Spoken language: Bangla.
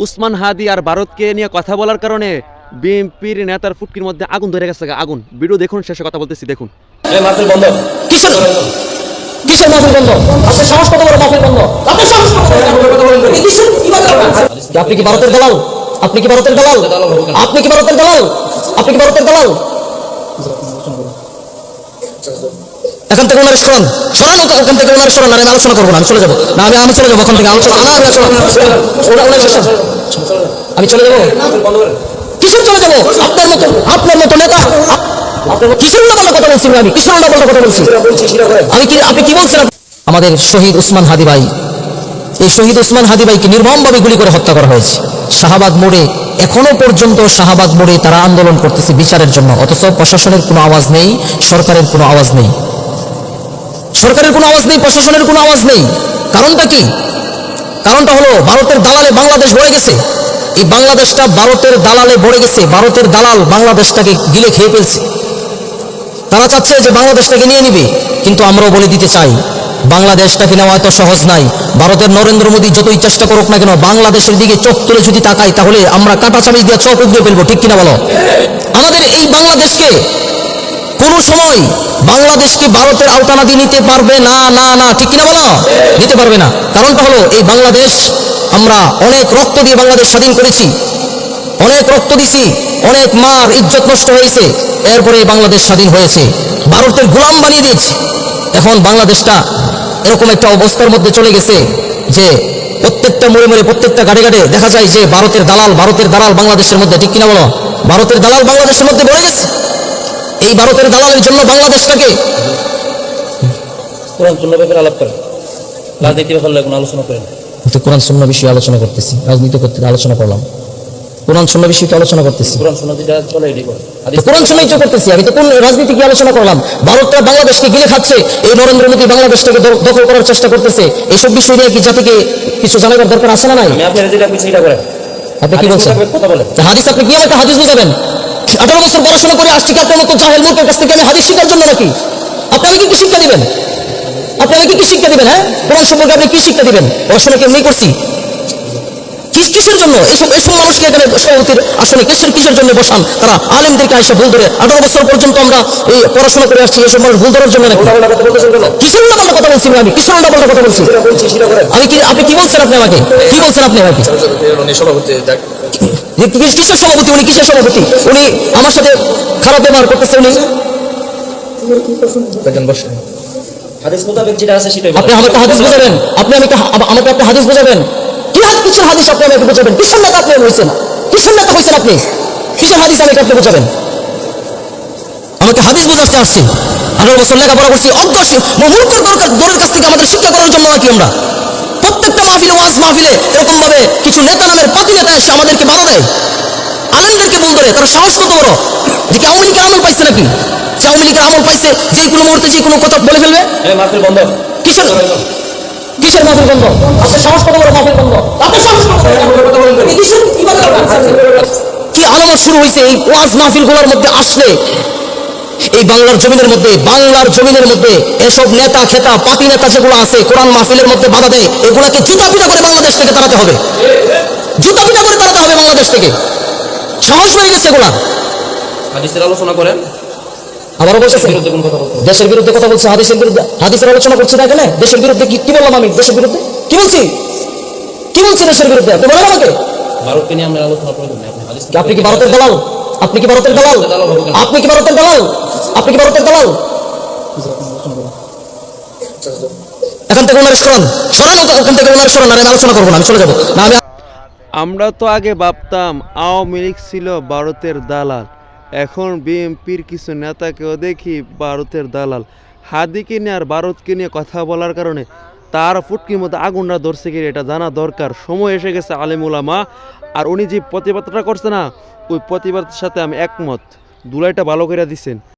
উসমান হাদি আর ভারতকে নিয়ে কথা বলার কারণে বিএনপির নেতার ফুটকির মধ্যে আগুন ধরে গেছে। আগুন, ভিডিও দেখুন, শেষে কথা বলতেছি, দেখুন। মাহফিল বন্ধ। কিসের কিসের মাহফিল বন্ধ? আপনার সাহস কত বড় মাহফিল বন্ধ? আপনার সাহস কত বড়? আপনি কি ভারতের দালাল? আপনি কি ভারতের দালাল? আপনি কি ভারতের দালাল? আপনি কি ভারতের দালাল? এখন থেকে ওনার সরান, সরান ওখান থেকে, ওনার সরান। আমি আলোচনা করবো না, আমি চলে যাবো না, আমি চলে যাবো ওখান থেকে। আলোচনা আমি চলে যাবো। কিসের চলে যাবো? আপনার মতো নেতা কিসের উল্টাপাল্টা কথা বলছি? আমি কিসের উল্টাপাল্টা কথা বলছি? আমি কি, আপনি কি বলছেন? আমাদের শহীদ উসমান হাদি ভাই, এই শহীদ উসমান হাদি ভাইকে নির্মমভাবে গুলি করে হত্যা করা হয়েছে শাহবাগ মোড়ে। এখনো পর্যন্ত শাহবাগ মোড়ে তারা আন্দোলন করতেছে বিচারের জন্য, অথচ প্রশাসনের কোনো আওয়াজ নেই, সরকারের কোনো আওয়াজ নেই, সরকারের কোনো আওয়াজ নেই, প্রশাসনের কোনো আওয়াজ নেই। কারণটা কি? কারণটা হলো ভারতের দালালে বাংলাদেশ ভরে গেছে। এই বাংলাদেশটা ভারতের দালালে ভরে গেছে। ভারতের দালাল বাংলাদেশটাকে গিলে খেয়ে ফেলছে। তারা চাচ্ছে যে বাংলাদেশটাকে নিয়ে নিবে, কিন্তু আমরাও বলে দিতে চাই বাংলাদেশটাকে নেওয়া এত সহজ নাই। ভারতের নরেন্দ্র মোদী যতই চেষ্টা করুক না কেন, বাংলাদেশের দিকে চোখ তুলে যদি তাকাই, তাহলে আমরা কাঁটা চামিচ দিয়ে চোখ উগড়ে ফেলবো, ঠিক কিনা বলো? আমাদের এই বাংলাদেশকে কোন সময় বাংলাদেশকে ভারতের আওতানাদি নিতে পারবে না, না না, ঠিক কিনা বলো? নিতে পারবে না। কারণটা হলো এই বাংলাদেশ, আমরা অনেক রক্ত দিয়ে বাংলাদেশ স্বাধীন করেছি, অনেক রক্ত দিছি, অনেক মার ইজ্জত নষ্ট হয়েছে, এরপরে বাংলাদেশ স্বাধীন হয়েছে। ভারতের গোলাম বানিয়ে দিয়েছে। এখন বাংলাদেশটা এরকম একটা অবস্থার মধ্যে চলে গেছে যে প্রত্যেকটা মোড়ে মোড়ে, প্রত্যেকটা ঘাটে ঘাটে দেখা যায় যে ভারতের দালাল, ভারতের দালাল বাংলাদেশের মধ্যে, ঠিক কিনা বলো? ভারতের দালাল বাংলাদেশের মধ্যে ভরে গেছে। এই ভারতের দালালের জন্য বাংলাদেশটাকে কোরআন সুন্নাহ ব্যাপারে আলাপ করেন, রাজনীতি ব্যাপারে কোনো আলোচনা করেন। কিন্তু কোরআন সুন্নাহ বিষয়ে আলোচনা করতেছি, রাজনীতি করতে আলোচনা করলাম, কোরআন সুন্নাহ বিষয়ে আলোচনা করতেছি। কোরআন সুন্নাহ যেটা চলে এটাই করে, কোরআন সুন্নাহই তো করতেছি আমি। তো কোন রাজনীতি কি আলোচনা করলাম? ভারতটা বাংলাদেশকে গিলে খাচ্ছে, এই নরেন্দ্র মোদী বাংলাদেশটাকে দখল করার চেষ্টা করতেছে। এইসব বিষয় নিয়ে কি জাতিকে কিছু জানাবার দরকার আছে না নাই? আমি আপনার যেটা বলছি এটা করেন। আপনি কি বলছেন? কথা বলেন। হাদিস, আপনি কি আমাকে হাদিস বুঝাবেন? 18 বছর পড়াশোনা করে আসছি, আপনার মতো জাহেল মূর্খের কাছ থেকে আমি হাদিস শিখার জন্য নাকি? আপনি আমাকে কি শিক্ষা দিবেন? আপনি আমাকে কি শিক্ষা দিবেন? হ্যাঁ, কোরআন সম্পর্কে আপনি কি শিক্ষা দিবেন? পড়াশোনা কি এমনি করছি? কিসের জন্য এসব মানুষকে এখানে সভাপতির আসনে কিসের জন্য বসান? তারা আলেমদেরকে আইসা ভুল ধরে। 18 বছর পর্যন্ত আমরা এই পড়াশোনা করে আসছি, এসব মানুষ ভুল ধরার জন্য নাকি? কিসের উল্টাপাল্টা কথা বলছি আমি? কিসের উল্টাপাল্টা কথা বলছি আমি? কি আপনি কি বলছেন? আপনি আমাকে কি বলছেন? আপনি আমাকে কিসের সভাপতি? উনি কিসের সভাপতি? উনি আমার সাথে খারাপ ব্যবহার করতেছে। উনি হাদিস মোতাবেক যেটা আছে সেটাই আপনি আমাকে হাদিস বোঝাবেন। আপনি আমাকে আপনি হাদিস বোঝাবেন। কিসের হাদিস আপনি আমাকে বোঝাবেন? কিসের নেতা আপনি হয়েছেন? কিসের নেতা হয়েছেন আপনি? কিসের হাদিস আমাকে আপনি বোঝাবেন? আমাকে হাদিস বোঝাতে আসছে। 18 বছর লেখাপড়া করছি, অজ্ঞ মূর্খর দলের কাছ থেকে আমাদের শিক্ষা করার জন্য নাকি? আমরা প্রত্যেকটা মাহফিলে, ওয়াজ মাহফিলে এরকম ভাবে কিছু নেতা নামের পাতি নেতা এসে আমাদেরকে বাধা দেয়, আলেমদেরকে ভুল ধরে। তার সাহস কত বড়? যে কি আওয়ামী লীগের আমল পাইছে নাকি? যে আওয়ামী লীগের আমল পাইছে, যে কোনো মুহূর্তে যে কোনো কথা বলে ফেলবে। মাহফিল বন্ধ। কিসের কিসের মাহফিল বন্ধ? আপনার সাহস কত বড়? মাহফিল বন্ধ। আপনার সাহস কত বড়? কি আলামত শুরু হয়েছে এই ওয়াজ মাহফিল গুলোর মধ্যে আসলে? এই বাংলার জমিনের মধ্যে এসব নেতা খেতা পাতি নেতা যেগুলো আছে, কোরআন মাহফিলের মধ্যে বাধা দেয়, এগুলাকে জুতা পিটা করে বাংলাদেশ থেকে তাড়াতে হবে। জুতা পিটা করে তাড়াতে হবে বাংলাদেশ থেকে। সাহস হয়ে গেছে এগুলা। হাদিসের আলোচনা করেন। আবারও বলছে দেশের বিরুদ্ধে কথা বলছে, হাদিসের বিরুদ্ধে, হাদিসের আলোচনা করছে না এখানে। দেশের বিরুদ্ধে কি বললাম আমি? দেশের বিরুদ্ধে কি বলছি? কি বলছি দেশের বিরুদ্ধে? আপনি বলেন আমাকে। ভারতকে নিয়ে আমরা আলোচনা করব না। আপনি কি ভারতের দালাল? আপনি কি ভারতের দালাল? আপনি কি ভারতের দালাল? আপনি কি ভারতের দালাল? এখন থেকে ওনার সরান, ওখান থেকে ওনার সরান। আমি আলোচনা করবো না, আমি চলে যাবো না। আমরা তো আগে ভাবতাম আওয়ামী লীগ ছিল ভারতের দালাল, এখন বিএনপির কিছু নেতাকেও দেখি ভারতের দালাল। হাদিকে নিয়ে আর ভারতকে নিয়ে কথা বলার কারণে তার ফুটকির মধ্যে আগুনটা ধরছে কি, এটা জানা দরকার। সময় এসে গেছে আলেম উলামা। আর উনি যে প্রতিবাদটা করছে না, ওই প্রতিবাদের সাথে আমি একমত। দুলাইটা ভালো করে দিচ্ছেন।